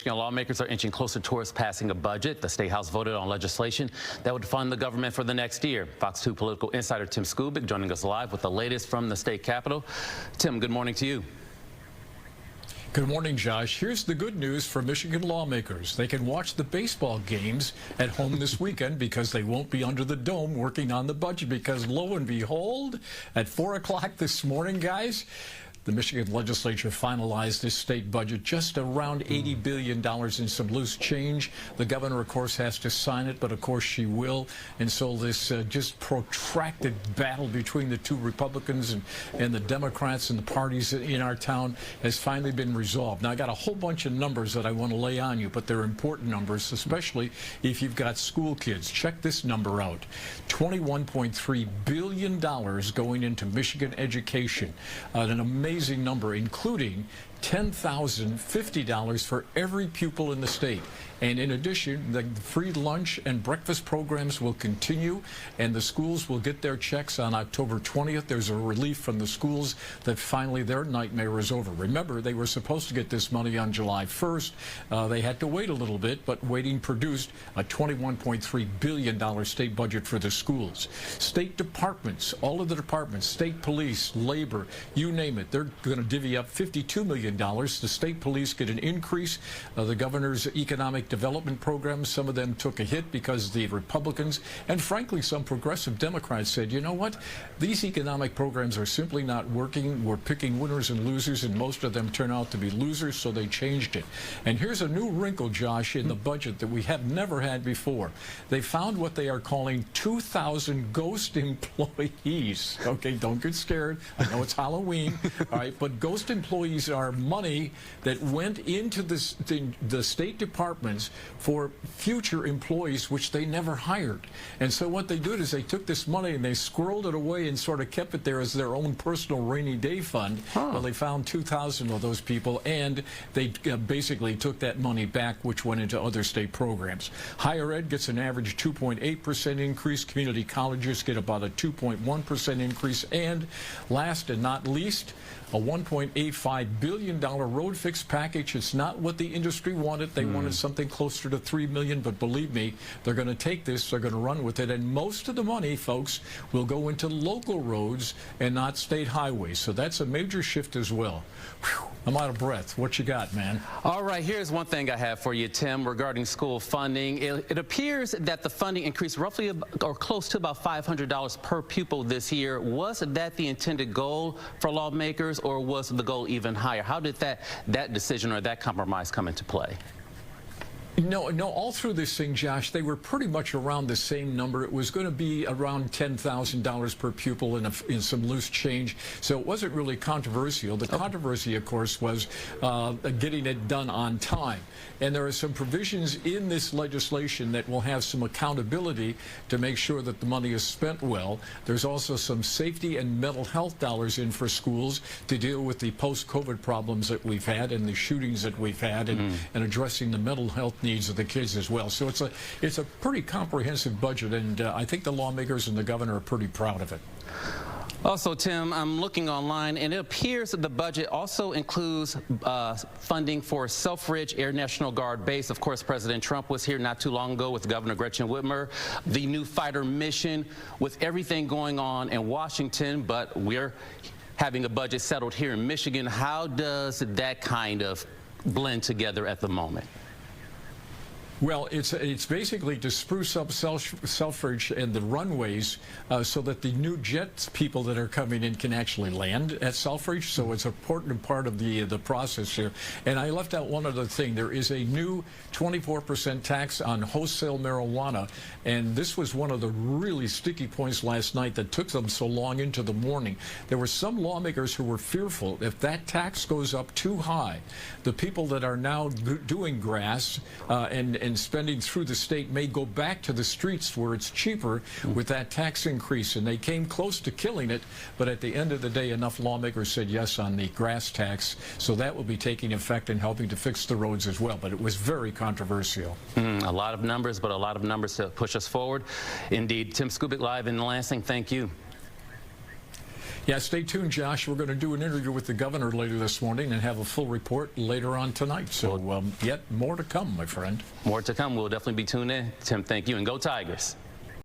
Lawmakers are inching closer towards passing a budget. The State House voted on legislation that would fund the government for the next year. Fox 2 political insider Tim Skubic joining us live with the latest from the state capitol. Tim, good morning to you. Good morning, Josh. Here's the good news for Michigan lawmakers. They can watch the baseball games at home this weekend because they won't be under the dome working on the budget, because lo and behold, at 4 o'clock this morning, guys, the Michigan legislature finalized this state budget, just around $80 billion in some loose change. The governor, of course, has to sign it, but of course she will. And so this just protracted battle between the two Republicans and the Democrats and the parties in our town has finally been resolved. Now, I got a whole bunch of numbers that I want to lay on you, but they're important numbers, especially if you've got school kids. Check this number out. $21.3 billion going into Michigan education. An amazing number, including $10,050 for every pupil in the state. And in addition, the free lunch and breakfast programs will continue, and the schools will get their checks on October 20th. There's a relief from the schools that finally their nightmare is over. Remember, they were supposed to get this money on July 1st. They had to wait a little bit, but waiting produced a $21.3 billion state budget for the schools. State departments, all of the departments, state police, labor, you name it, they're going to divvy up $52 million. The state police get an increase. The governor's economic development programs, some of them took a hit because the Republicans and frankly some progressive Democrats said, you know what, these economic programs are simply not working. We're picking winners and losers, and most of them turn out to be losers, so they changed it. And here's a new wrinkle, Josh, in the budget that we have never had before. They found what they are calling 2,000 ghost employees. Okay, don't get scared. I know it's Halloween, all right, but ghost employees are money that went into the state departments for future employees which they never hired. And so what they did is they took this money and they squirreled it away and sort of kept it there as their own personal rainy day fund. Well, they found 2,000 of those people, and they basically took that money back, which went into other state programs. Higher ed gets an average 2.8% increase. Community colleges get about a 2.1% increase. And last and not least, a $1.85 billion road fix package. It's not what the industry wanted. They wanted something closer to $3 million, but believe me, they're going to take this, they're going to run with it, and most of the money, folks, will go into local roads and not state highways. So that's a major shift as well. Whew, I'm out of breath. What you got, man? All right, here's one thing I have for you, Tim, regarding school funding. It appears that the funding increased roughly or close to about $500 per pupil this year. Was that the intended goal for lawmakers, or was the goal even higher? How did that decision or that compromise come into play? No, all through this thing, Josh, they were pretty much around the same number. It was going to be around $10,000 per pupil in some loose change, so it wasn't really controversial. The controversy, of course, was getting it done on time. And there are some provisions in this legislation that will have some accountability to make sure that the money is spent well. There's also some safety and mental health dollars in for schools to deal with the post-COVID problems that we've had and the shootings that we've had, and addressing the mental health needs of the kids as well. So it's a pretty comprehensive budget, and I think the lawmakers and the governor are pretty proud of it. Also, Tim, I'm looking online, and it appears that the budget also includes funding for Selfridge Air National Guard Base. Of course, President Trump was here not too long ago with Governor Gretchen Whitmer. The new fighter mission, with everything going on in Washington, but we're having a budget settled here in Michigan. How does that kind of blend together at the moment? Well, it's basically to spruce up Selfridge and the runways so that the new jet people that are coming in can actually land at Selfridge. So it's an important part of the process here. And I left out one other thing. There is a new 24% tax on wholesale marijuana, and this was one of the really sticky points last night that took them so long into the morning. There were some lawmakers who were fearful if that tax goes up too high, the people that are now doing grass and spending through the state may go back to the streets where it's cheaper with that tax increase. And they came close to killing it, but at the end of the day, enough lawmakers said yes on the grass tax, so that will be taking effect and helping to fix the roads as well. But it was very controversial. A lot of numbers, but a lot of numbers to push us forward. Indeed. Tim Skubic live in Lansing. Thank you. Yeah, stay tuned, Josh. We're going to do an interview with the governor later this morning and have a full report later on tonight. So yet more to come, my friend. More to come. We'll definitely be tuned in. Tim, thank you, and go Tigers.